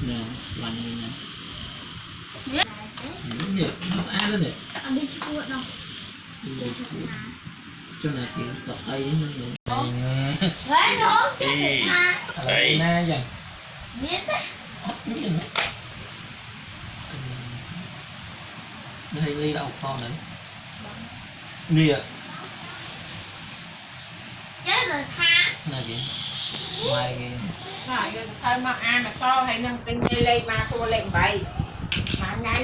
nè lành nè nhiều nó xa đó nè anh đi chua đâu cho nên chuyện tập tay nó nữa đấy đó đây na dần biết đấy nó hay ly đâu con nữa nè chết rồi tha là gì ngoài rồi thôi mà ai mà so hay nâng tinh lên mà xua lên vậy mà ngay